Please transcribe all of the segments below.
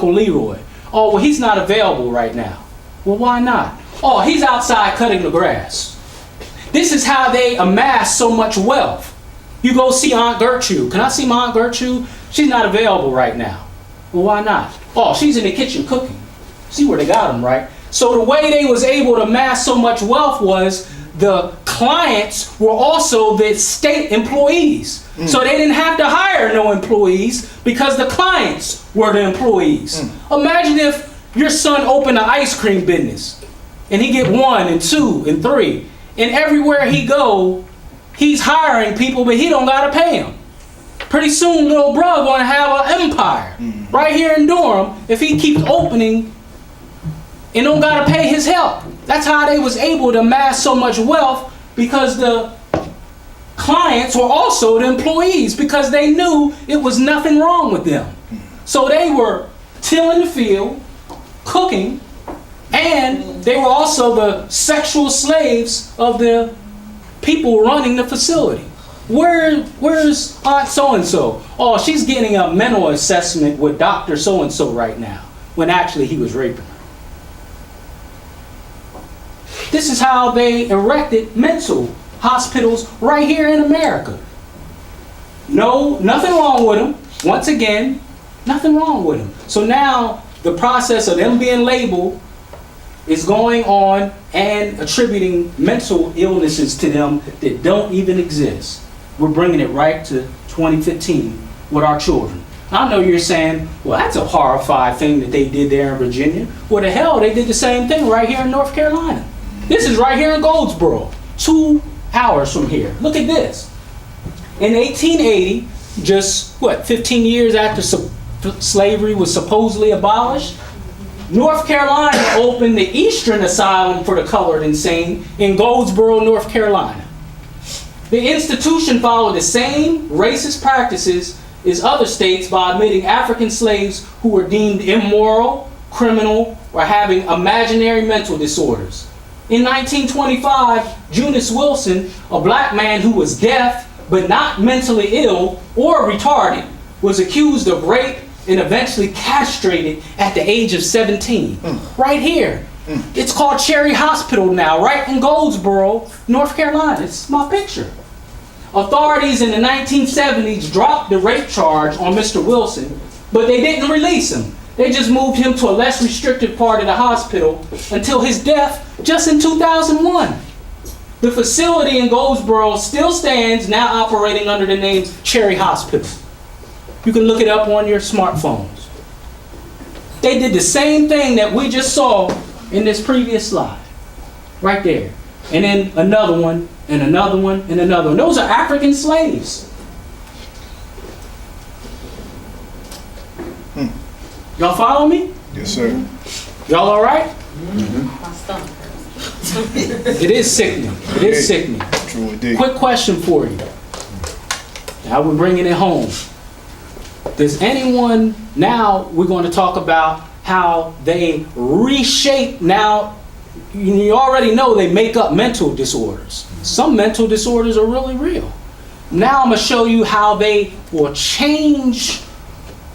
Uncle Leroy. Oh, well, he's not available right now. Well, why not? Oh, he's outside cutting the grass. This is how they amass so much wealth. You go see Aunt Gertrude. Can I see my Aunt Gertrude? She's not available right now. Well, why not? Oh, she's in the kitchen cooking. See where they got them, right? So the way they was able to amass so much wealth was the clients were also the state employees. So they didn't have to hire no employees because the clients were the employees. Imagine if your son opened an ice cream business and he get 1 and 2 and 3, and everywhere he go, he's hiring people, but he don't gotta pay them. Pretty soon, little bro gonna have an empire right here in Durham if he keeps opening and don't gotta pay his help. That's how they was able to amass so much wealth, because the clients were also the employees, because they knew it was nothing wrong with them. So they were tilling the field, cooking, and they were also the sexual slaves of the people running the facility. Where's Aunt so-and-so? Oh, she's getting a mental assessment with Dr. so-and-so right now, when actually he was raping her. This is how they erected mental hospitals right here in America. No, nothing wrong with them. Once again, nothing wrong with them. So now the process of them being labeled is going on and attributing mental illnesses to them that don't even exist. We're bringing it right to 2015 with our children. I know you're saying, well, that's a horrified thing that they did there in Virginia. Well, the hell, they did the same thing right here in North Carolina. This is right here in Goldsboro, 2 hours from here. Look at this. In 1880, just 15 years after slavery was supposedly abolished, North Carolina opened the Eastern Asylum for the Colored Insane in Goldsboro, North Carolina. The institution followed the same racist practices as other states by admitting African slaves who were deemed immoral, criminal, or having imaginary mental disorders. In 1925, Junius Wilson, a black man who was deaf but not mentally ill or retarded, was accused of rape and eventually castrated at the age of 17. Right here. It's called Cherry Hospital now, right in Goldsboro, North Carolina. It's my picture. Authorities in the 1970s dropped the rape charge on Mr. Wilson, but they didn't release him. They just moved him to a less restrictive part of the hospital until his death just in 2001. The facility in Goldsboro still stands, now operating under the name Cherry Hospital. You can look it up on your smartphones. They did the same thing that we just saw in this previous slide. Right there. And then another one, and another one, and another one. Those are African slaves. Y'all follow me? Yes, sir. Y'all all right? My stomach hurts. It is sickening. It is sickening. True indeed. Quick question for you. Now we're bringing it home. Does anyone, now we're going to talk about how they reshape. Now, you already know they make up mental disorders. Some mental disorders are really real. Now I'm going to show you how they will change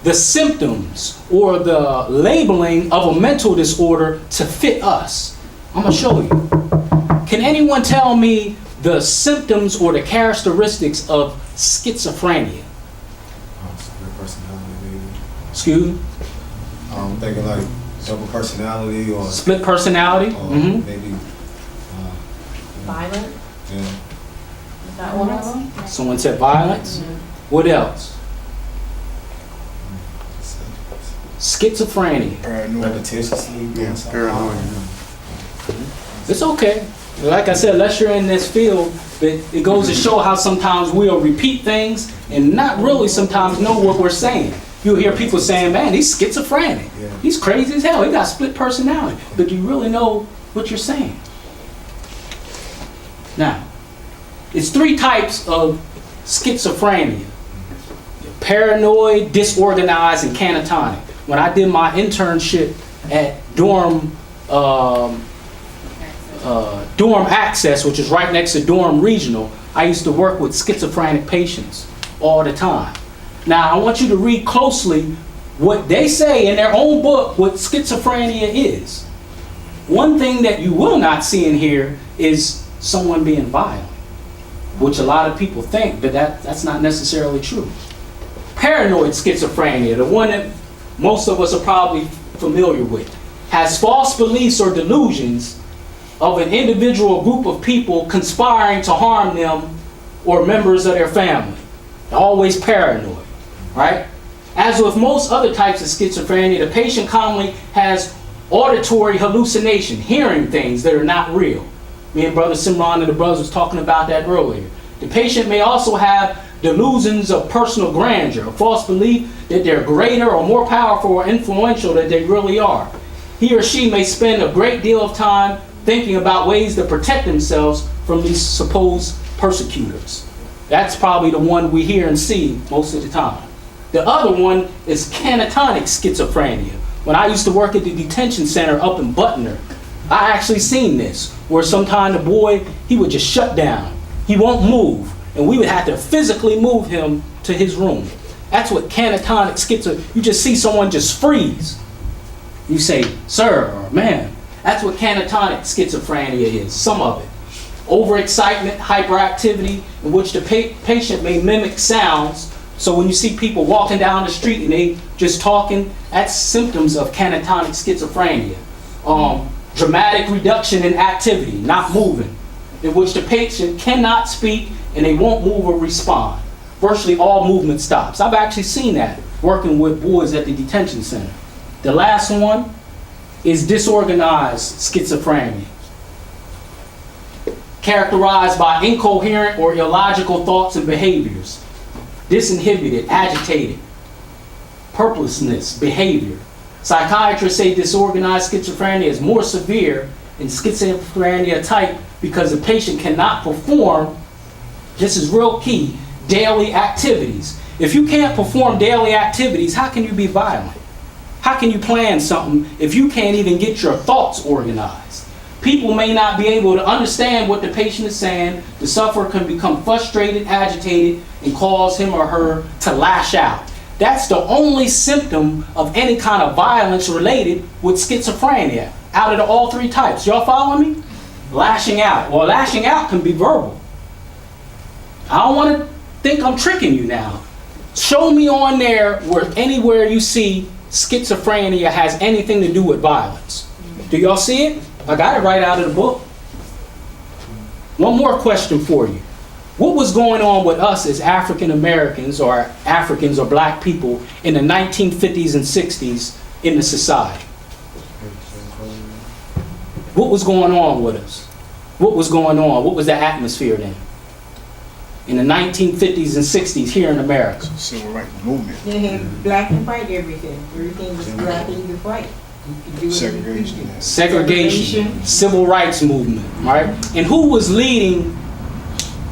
the symptoms or the labeling of a mental disorder to fit us. I'm going to show you. Can anyone tell me the symptoms or the characteristics of schizophrenia? Split personality, maybe. Excuse me? I'm thinking like double personality or Split personality? maybe. Violent? Yeah. Is that one of them? Someone said violence. What else? Schizophrenia. Paranoid. Repetitiously. Yeah, paranoid. It's okay. Like I said, unless you're in this field, it goes to show how sometimes we'll repeat things and not really sometimes know what we're saying. You'll hear people saying, man, he's schizophrenic. Yeah. He's crazy as hell. He got split personality. But do you really know what you're saying? Now, it's 3 types of schizophrenia. Paranoid, disorganized, and catatonic. When I did my internship at Durham Access, which is right next to Durham Regional, I used to work with schizophrenic patients all the time. Now, I want you to read closely what they say in their own book what schizophrenia is. One thing that you will not see in here is someone being violent, which a lot of people think, but that's not necessarily true. Paranoid schizophrenia, the one that most of us are probably familiar with, has false beliefs or delusions of an individual group of people conspiring to harm them or members of their family. They're always paranoid, right? As with most other types of schizophrenia, the patient commonly has auditory hallucination, hearing things that are not real. Me and Brother Simran and the brothers was talking about that earlier. The patient may also have delusions of personal grandeur, a false belief that they're greater or more powerful or influential than they really are. He or she may spend a great deal of time thinking about ways to protect themselves from these supposed persecutors. That's probably the one we hear and see most of the time. The other one is catatonic schizophrenia. When I used to work at the detention center up in Butner, I actually seen this, where sometimes the boy, he would just shut down. He won't move, and we would have to physically move him to his room. That's what catatonic schizophrenia, you just see someone just freeze. You say, sir, or ma'am. That's what catatonic schizophrenia is, some of it. Overexcitement, hyperactivity, in which the patient may mimic sounds. So when you see people walking down the street and they just talking, that's symptoms of catatonic schizophrenia. Dramatic reduction in activity, not moving, in which the patient cannot speak and they won't move or respond. Virtually all movement stops. I've actually seen that working with boys at the detention center. The last one is disorganized schizophrenia, characterized by incoherent or illogical thoughts and behaviors, disinhibited, agitated, purposeless behavior. Psychiatrists say disorganized schizophrenia is more severe in schizophrenia type because the patient cannot perform, this is real key, daily activities. If you can't perform daily activities, how can you be violent? How can you plan something if you can't even get your thoughts organized? People may not be able to understand what the patient is saying. The sufferer can become frustrated, agitated, and cause him or her to lash out. That's the only symptom of any kind of violence related with schizophrenia out of all three types. Y'all follow me? Lashing out. Well, lashing out can be verbal. I don't want to think I'm tricking you now. Show me on there where anywhere you see schizophrenia has anything to do with violence. Do y'all see it? I got it right out of the book. One more question for you. What was going on with us as African Americans or Africans or black people in the 1950s and 60s in the society? What was going on with us? What was going on? What was the atmosphere then? In the 1950s and 60s here in America. Civil rights movement. They had black and white everything. Everything was black and either white. You could do it. Segregation. Segregation, civil rights movement, right? And who was leading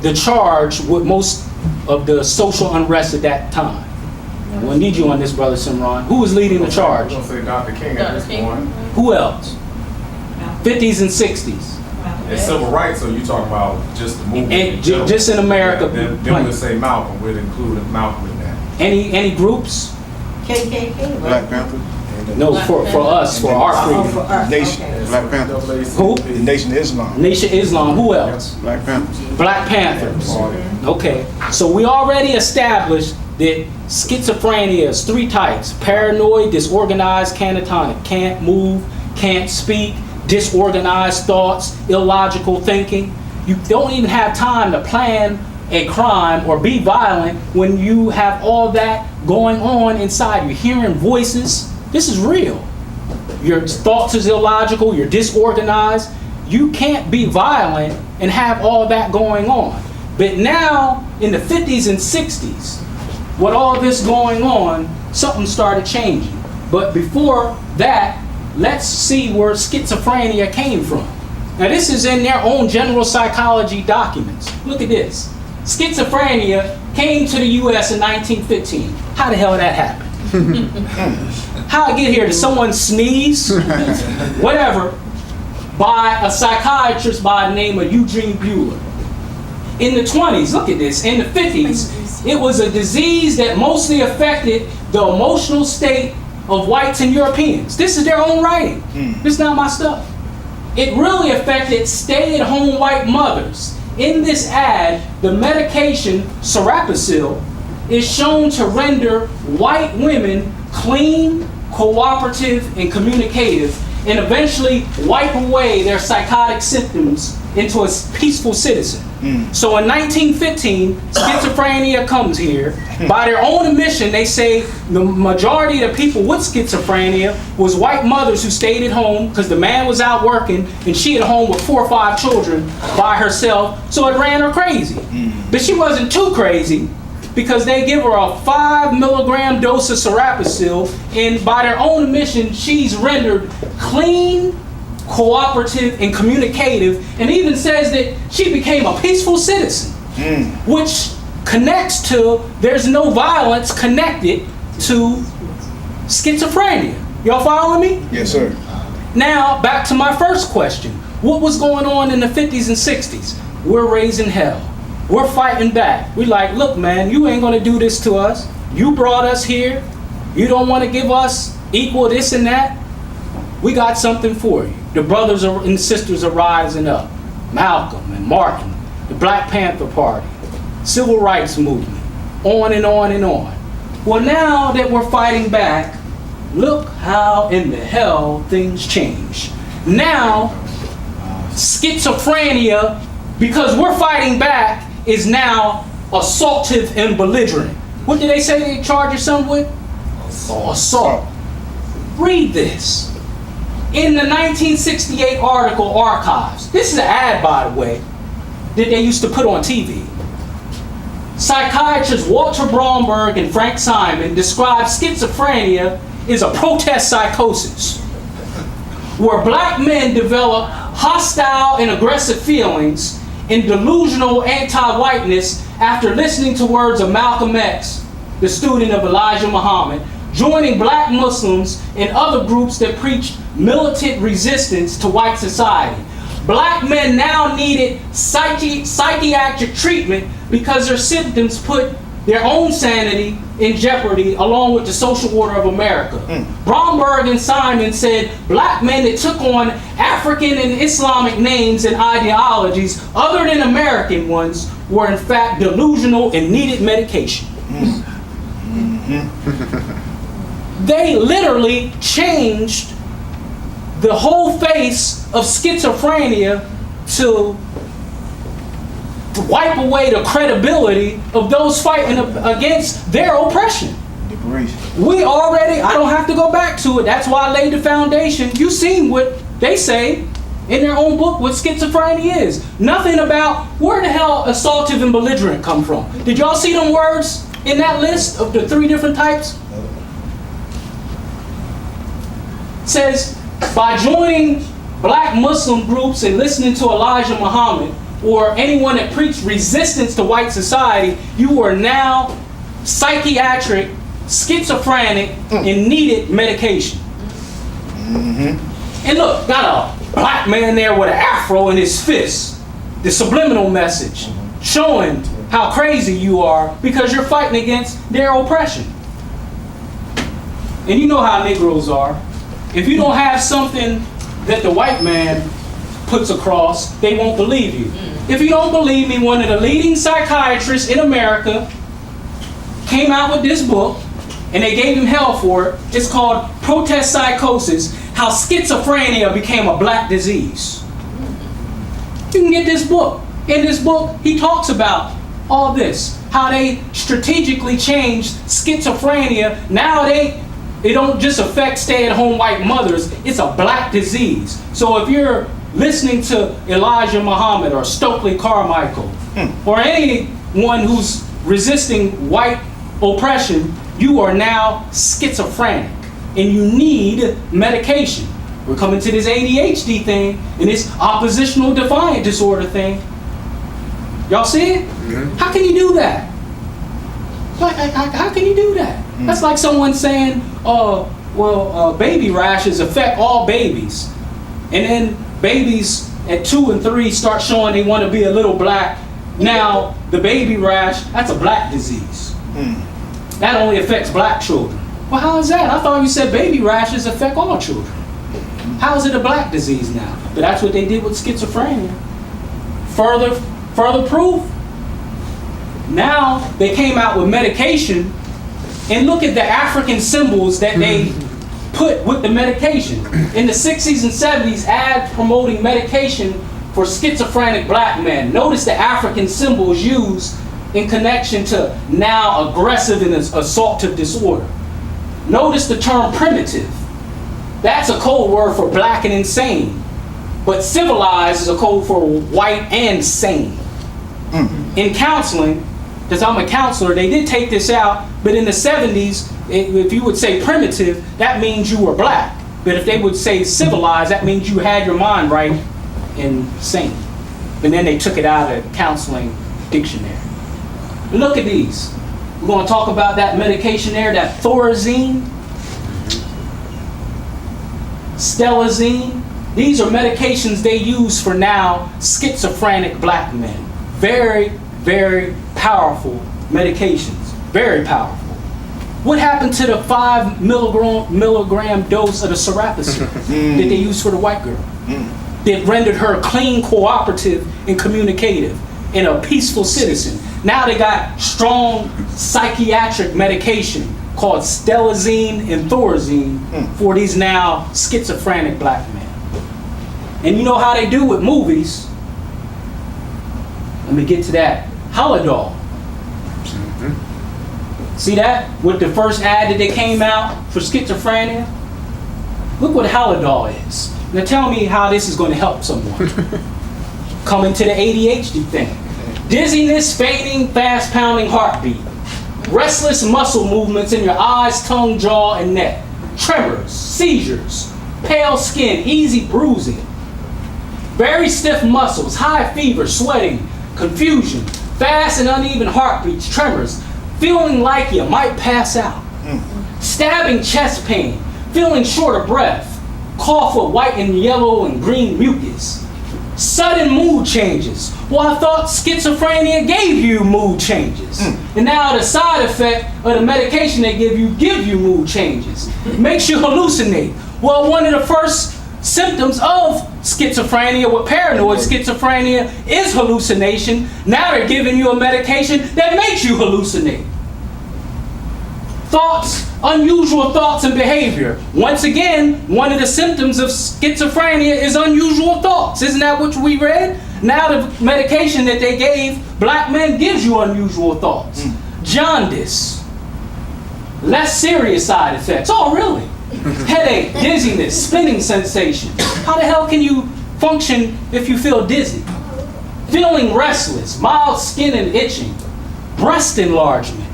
the charge with most of the social unrest at that time? We'll need you on this, Brother Simran. Who was leading the charge? I'm going to say Dr. King at this point. Who else? 50s and 60s. And civil rights, so you talk about just the movement. And just in America. Then we'll say Malcolm. We'll include Malcolm in that. Any groups? KKK. Black Panther. No, for us, for our Oh, freedom. for us. Nation. Okay. Black Panther. Who? The Nation of Islam. Nation of Islam. Who else? Black Panthers. Black Panthers. Okay, so we already established that schizophrenia is three types: paranoid, disorganized, catatonic. Can't move, can't speak, disorganized thoughts, illogical thinking. You don't even have time to plan a crime or be violent when you have all that going on inside you. Hearing voices. This is real. Your thoughts is illogical, you're disorganized. You can't be violent and have all that going on. But now, in the 50s and 60s, with all this going on, something started changing. But before that, let's see where schizophrenia came from. Now this is in their own general psychology documents. Look at this. Schizophrenia came to the US in 1915. How the hell that happened? How I get here? Did someone sneeze? Whatever. By a psychiatrist by the name of Eugene Bueller. In the 20s, look at this, in the 50s, it was a disease that mostly affected the emotional state of whites and Europeans. This is their own writing. This is not my stuff. It really affected stay-at-home white mothers. In this ad, the medication Serapicil is shown to render white women clean, cooperative, and communicative, and eventually wipe away their psychotic symptoms into a peaceful citizen. So in 1915, schizophrenia comes here. By their own admission, they say the majority of the people with schizophrenia was white mothers who stayed at home because the man was out working and she at home with 4 or 5 children by herself, so it ran her crazy. But she wasn't too crazy because they give her a 5 milligram dose of Serapicil, and by their own admission, she's rendered clean, cooperative, and communicative, and even says that she became a peaceful citizen, which connects to there's no violence connected to schizophrenia. Y'all following me? Yes, sir. Now, back to my first question. What was going on in the 50s and 60s? We're raising hell. We're fighting back. We're like, look, man, you ain't gonna do this to us. You brought us here. You don't want to give us equal this and that. We got something for you. The brothers and sisters are rising up. Malcolm and Martin, the Black Panther Party, Civil Rights Movement, on and on and on. Well, now that we're fighting back, look how in the hell things change. Now, schizophrenia, because we're fighting back, is now assaultive and belligerent. What did they say they charge your son with? Assault. Read this. In the 1968 article Archives, this is an ad, by the way, that they used to put on TV. Psychiatrists Walter Bromberg and Frank Simon describe schizophrenia as a protest psychosis, where black men develop hostile and aggressive feelings and delusional anti-whiteness after listening to words of Malcolm X, the student of Elijah Muhammad, joining black Muslims and other groups that preached militant resistance to white society. Black men now needed psychiatric treatment because their symptoms put their own sanity in jeopardy along with the social order of America. Bromberg and Simon said black men that took on African and Islamic names and ideologies other than American ones were in fact delusional and needed medication. They literally changed the whole face of schizophrenia to wipe away the credibility of those fighting against their oppression. We already, I don't have to go back to it. That's why I laid the foundation. You've seen what they say in their own book what schizophrenia is. Nothing about where the hell assaultive and belligerent come from. Did y'all see them words in that list of the 3 different types? It says, by joining black Muslim groups and listening to Elijah Muhammad or anyone that preached resistance to white society, you are now psychiatric, schizophrenic, and needed medication. And look, got a black man there with an afro in his fist. The subliminal message showing how crazy you are because you're fighting against their oppression. And you know how Negroes are. If you don't have something that the white man puts across, they won't believe you. If you don't believe me, one of the leading psychiatrists in America came out with this book, and they gave him hell for it. It's called Protest Psychosis, How Schizophrenia Became a Black Disease. You can get this book. In this book, he talks about all this, how they strategically changed schizophrenia. Now it don't just affect stay-at-home white mothers, it's a black disease. So if you're listening to Elijah Muhammad or Stokely Carmichael or anyone who's resisting white oppression, you are now schizophrenic and you need medication. We're coming to this ADHD thing and this oppositional defiant disorder thing. Y'all see it? How can you do that? How can you do that? That's like someone saying, baby rashes affect all babies. And then babies at 2 and 3 start showing they want to be a little black. Now, the baby rash, that's a black disease. That only affects black children. Well, how is that? I thought you said baby rashes affect all children. How is it a black disease now? But that's what they did with schizophrenia. Further proof. Now they came out with medication, and look at the African symbols that they put with the medication. In the 60s and 70s, ads promoting medication for schizophrenic black men. Notice the African symbols used in connection to now aggressive and assaultive disorder. Notice the term primitive. That's a code word for black and insane. But civilized is a code for white and sane. In counseling, because I'm a counselor, they did take this out, but in the 70s, if you would say primitive, that means you were black. But if they would say civilized, that means you had your mind right and sane. But then they took it out of the counseling dictionary. Look at these. We're going to talk about that medication there, that Thorazine, Stelazine. These are medications they use for now schizophrenic black men. Very, very powerful medications. Very powerful. What happened to the 5 milligram dose of the Serapacin that they used for the white girl? That rendered her clean, cooperative, and communicative, and a peaceful citizen. Now they got strong psychiatric medication called Stelazine and Thorazine for these now schizophrenic black men. And you know how they do with movies? Let me get to that. Holodoll. See that? With the first ad that they came out for schizophrenia? Look what Holodoll is. Now tell me how this is going to help someone. Coming to the ADHD thing. Dizziness, fainting, fast pounding heartbeat. Restless muscle movements in your eyes, tongue, jaw, and neck. Tremors, seizures, pale skin, easy bruising. Very stiff muscles, high fever, sweating, confusion, fast and uneven heartbeats, tremors, feeling like you might pass out. Stabbing chest pain, feeling short of breath, cough with white and yellow and green mucus. Sudden mood changes. Well, I thought schizophrenia gave you mood changes. And now the side effect of the medication they give you mood changes. Makes you hallucinate. Well, one of the first symptoms of schizophrenia with paranoid schizophrenia is hallucination. Now they're giving you a medication that makes you hallucinate. Thoughts, unusual thoughts and behavior. Once again, one of the symptoms of schizophrenia is unusual thoughts. Isn't that what we read? Now the medication that they gave black men gives you unusual thoughts. Jaundice. Less serious side effects. Oh, really? Headache, dizziness, spinning sensation. How the hell can you function if you feel dizzy? Feeling restless, mild skin and itching, breast enlargement,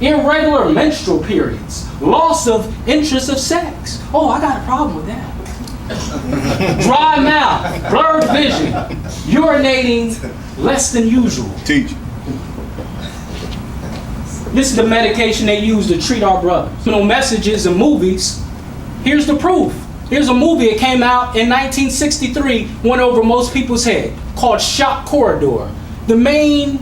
irregular menstrual periods, loss of interest of sex. Oh, I got a problem with that. Dry mouth, blurred vision, urinating less than usual. Teach. This is the medication they use to treat our brothers. You know, messages and movies. Here's the proof. Here's a movie that came out in 1963, went over most people's head, called Shock Corridor. The main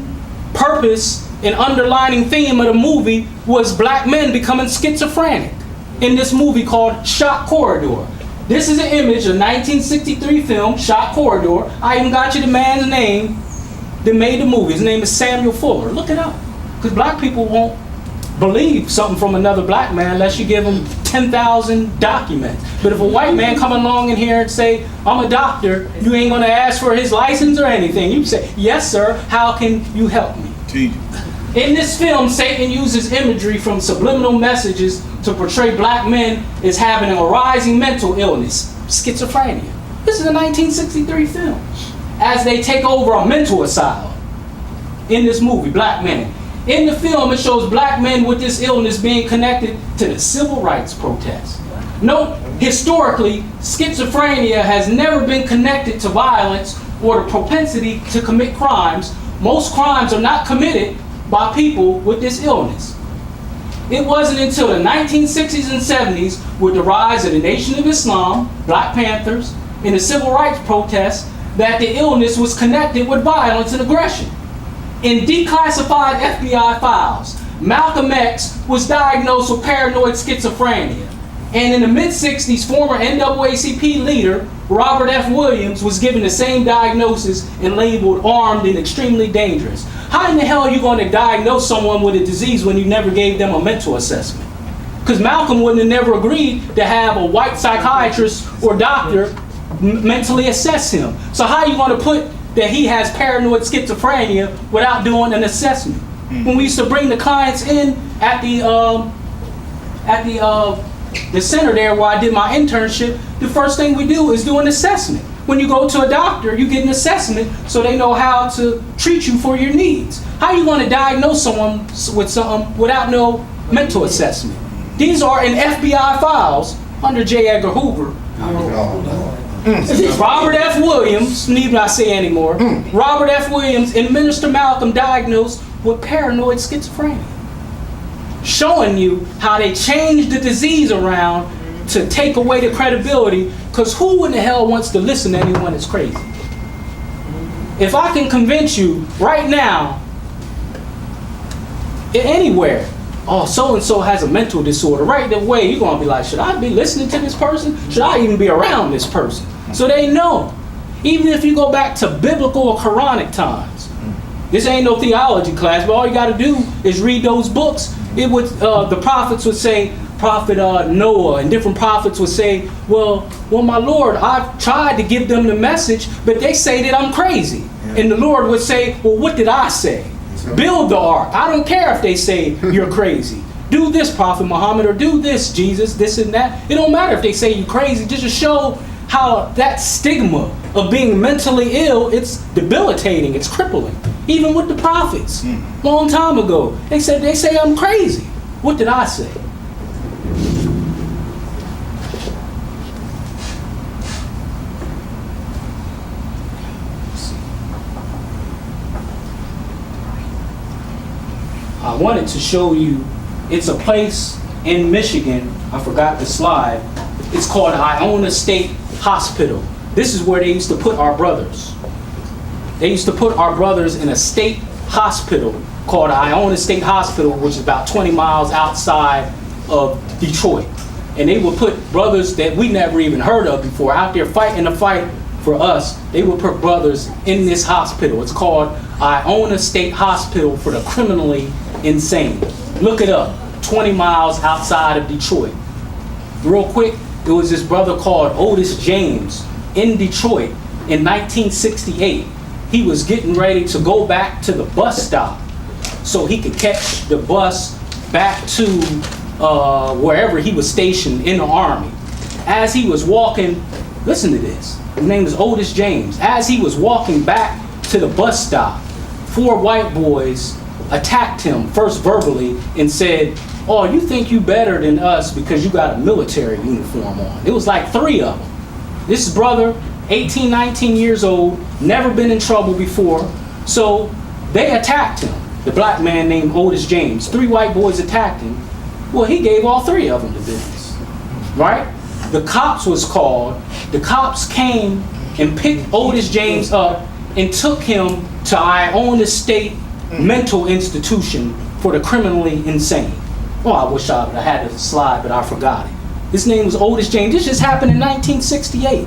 purpose and underlining theme of the movie was black men becoming schizophrenic in this movie called Shock Corridor. This is an image of 1963 film, Shock Corridor. I even got you the man's name that made the movie. His name is Samuel Fuller. Look it up. Because black people won't believe something from another black man unless you give them 10,000 documents. But if a white man come along in here and say, I'm a doctor, you ain't going to ask for his license or anything. You say, yes, sir, how can you help me? Teach. In this film, Satan uses imagery from subliminal messages to portray black men as having a rising mental illness, schizophrenia. This is a 1963 film. As they take over a mental asylum in this movie, black men. In the film, it shows black men with this illness being connected to the civil rights protests. Note, historically, schizophrenia has never been connected to violence or the propensity to commit crimes. Most crimes are not committed by people with this illness. It wasn't until the 1960s and 70s, with the rise of the Nation of Islam, Black Panthers, and the civil rights protests, that the illness was connected with violence and aggression. In declassified FBI files, Malcolm X was diagnosed with paranoid schizophrenia. And in the mid-60s, former NAACP leader Robert F. Williams was given the same diagnosis and labeled armed and extremely dangerous. How in the hell are you going to diagnose someone with a disease when you never gave them a mental assessment? Because Malcolm wouldn't have never agreed to have a white psychiatrist or doctor mentally assess him. So how are you going to put that he has paranoid schizophrenia without doing an assessment? When we used to bring the clients in at the center there where I did my internship, the first thing we do is do an assessment. When you go to a doctor, you get an assessment so they know how to treat you for your needs. How are you going to diagnose someone with something without no mental assessment? These are in FBI files under J. Edgar Hoover. Robert F. Williams, need not say anymore, Robert F. Williams and Minister Malcolm diagnosed with paranoid schizophrenia. Showing you how they changed the disease around to take away the credibility, because who in the hell wants to listen to anyone that's crazy? If I can convince you right now, anywhere, oh, so-and-so has a mental disorder, right away you're going to be like, should I be listening to this person? Should I even be around this person? So they know. Even if you go back to biblical or Quranic times, this ain't no theology class, but all you got to do is read those books. It would, the prophets would say, Prophet Noah and different prophets would say, well, my Lord, I've tried to give them the message, but they say that I'm crazy. Yeah. And the Lord would say, well, what did I say? Build the ark. I don't care if they say you're crazy. Do this, Prophet Muhammad, or do this, Jesus, this and that. It don't matter if they say you're crazy. Just to show how that stigma of being mentally ill, it's debilitating, it's crippling. Even with the prophets, long time ago, they say I'm crazy. What did I say? I wanted to show you, it's a place in Michigan, I forgot the slide, it's called Iona State Hospital. This is where they used to put our brothers. They used to put our brothers in a state hospital called Iona State Hospital, which is about 20 miles outside of Detroit. And they would put brothers that we never even heard of before out there fighting the fight for us. They would put brothers in this hospital. It's called Iona State Hospital for the criminally insane. Look it up, 20 miles outside of Detroit. Real quick, there was this brother called Otis James in Detroit in 1968. He was getting ready to go back to the bus stop so he could catch the bus back to wherever he was stationed in the Army. As he was walking, listen to this, his name is Otis James. As he was walking back to the bus stop, 4 white boys attacked him, first verbally, and said, oh, you think you better than us because you got a military uniform on. It was like 3 of them. This brother, 18, 19 years old, never been in trouble before, so they attacked him. The black man named Otis James. 3 white boys attacked him. Well, he gave all 3 of them the business, right? The cops was called. The cops came and picked Otis James up and took him to Iona State Mental Institution for the criminally insane. Oh, I wish I had the slide, but I forgot it. His name was Otis James. This just happened in 1968.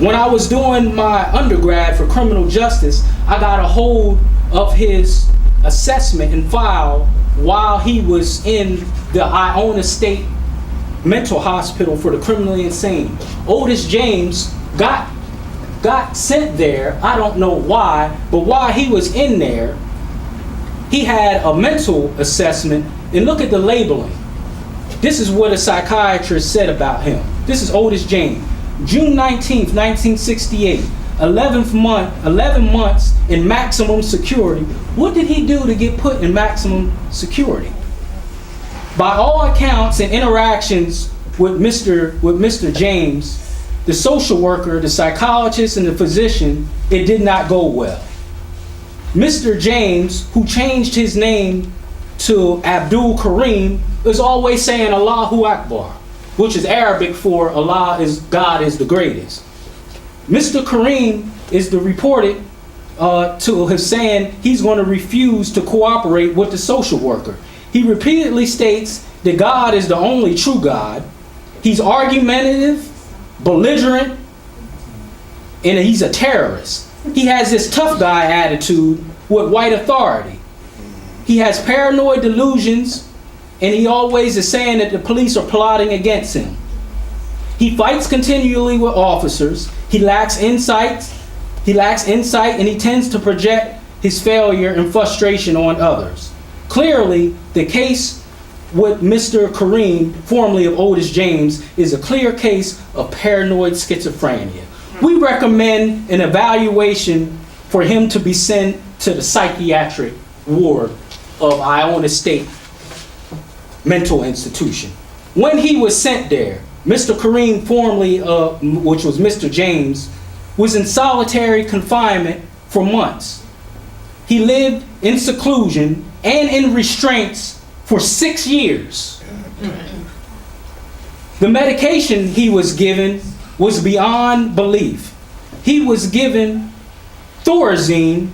When I was doing my undergrad for criminal justice, I got a hold of his assessment and file while he was in the Iona State Mental Hospital for the criminally insane. Otis James got sent there. I don't know why, but while he was in there, he had a mental assessment. And look at the labeling. This is what a psychiatrist said about him. This is Otis James. June 19th, 1968, 11 months in maximum security. What did he do to get put in maximum security? By all accounts and interactions with Mr. James, the social worker, the psychologist, and the physician, it did not go well. Mr. James, who changed his name to Abdul Karim, is always saying Allahu Akbar, which is Arabic for God is the greatest. Mr. Karim is the reported to his saying he's going to refuse to cooperate with the social worker. He repeatedly states that God is the only true God. He's argumentative, belligerent, and he's a terrorist. He has this tough guy attitude with white authority. He has paranoid delusions, and he always is saying that the police are plotting against him. He fights continually with officers. He lacks insight, and he tends to project his failure and frustration on others. Clearly, the case with Mr. Kareem, formerly of Otis James, is a clear case of paranoid schizophrenia. We recommend an evaluation for him to be sent to the psychiatric ward of Iona State Mental Institution. When he was sent there, Mr. Kareem, formerly which was Mr. James, was in solitary confinement for months. He lived in seclusion and in restraints for 6 years. The medication he was given was beyond belief. He was given Thorazine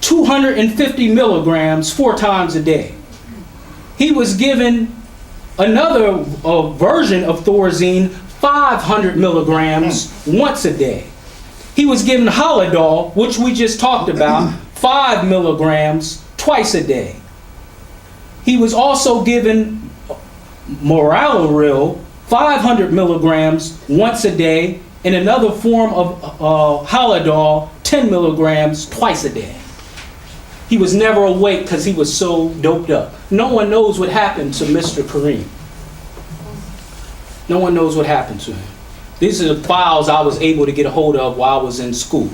250 milligrams 4 times a day. He was given another version of Thorazine 500 milligrams once a day. He was given Haldol, which we just talked about, 5 milligrams twice a day. He was also given Moraloril, 500 milligrams once a day, and another form of Haldol, 10 milligrams twice a day. He was never awake because he was so doped up. No one knows what happened to Mr. Kareem. No one knows what happened to him. These are the files I was able to get a hold of while I was in school.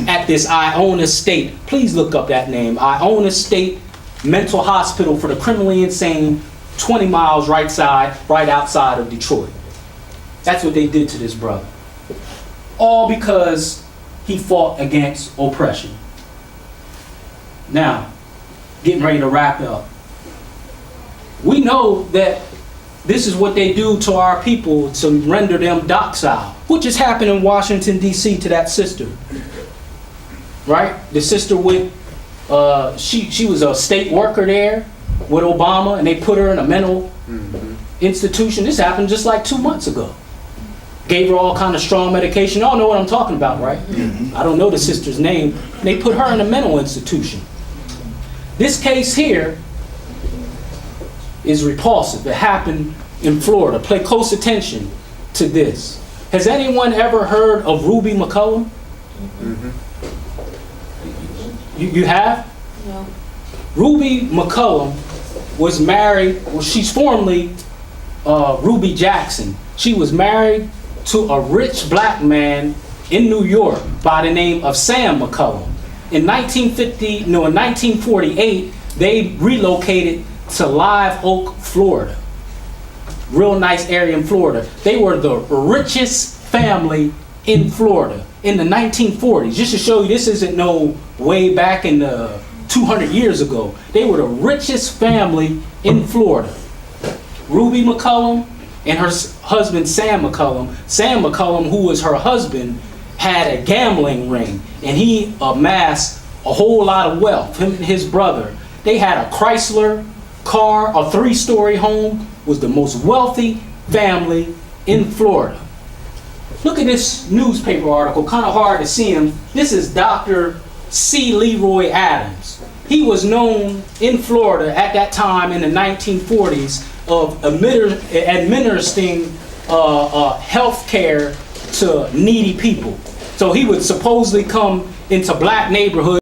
At this Iona State, please look up that name, Iona State Mental Hospital for the Criminally Insane, 20 miles right outside of Detroit. That's what they did to this brother. All because he fought against oppression. Now, getting ready to wrap up. We know that this is what they do to our people to render them docile, which has happened in Washington, D.C. to that sister. Right? The sister with, she was a state worker there with Obama, and they put her in a mental institution. This happened just like 2 months ago. Gave her all kind of strong medication. Y'all know what I'm talking about, right? I don't know the sister's name. They put her in a mental institution. This case here is repulsive. It happened in Florida. Pay close attention to this. Has anyone ever heard of Ruby McCullum? You have? No. Ruby McCullum was married, well, she's formerly Ruby Jackson. She was married to a rich black man in New York by the name of Sam McCullum. In 1948, they relocated to Live Oak, Florida. Real nice area in Florida. They were the richest family in Florida in the 1940s. Just to show you, this isn't no way back in the 200 years ago. They were the richest family in Florida. Ruby McCullum and her husband Sam McCullum. Sam McCullum, who was her husband, had a gambling ring, and he amassed a whole lot of wealth. Him and his brother. They had a Chrysler car, a 3-story home. Was the most wealthy family in Florida. Look at this newspaper article, kind of hard to see him. This is Dr. C. Leroy Adams. He was known in Florida at that time in the 1940s of administering health care to needy people. So he would supposedly come into black neighborhoods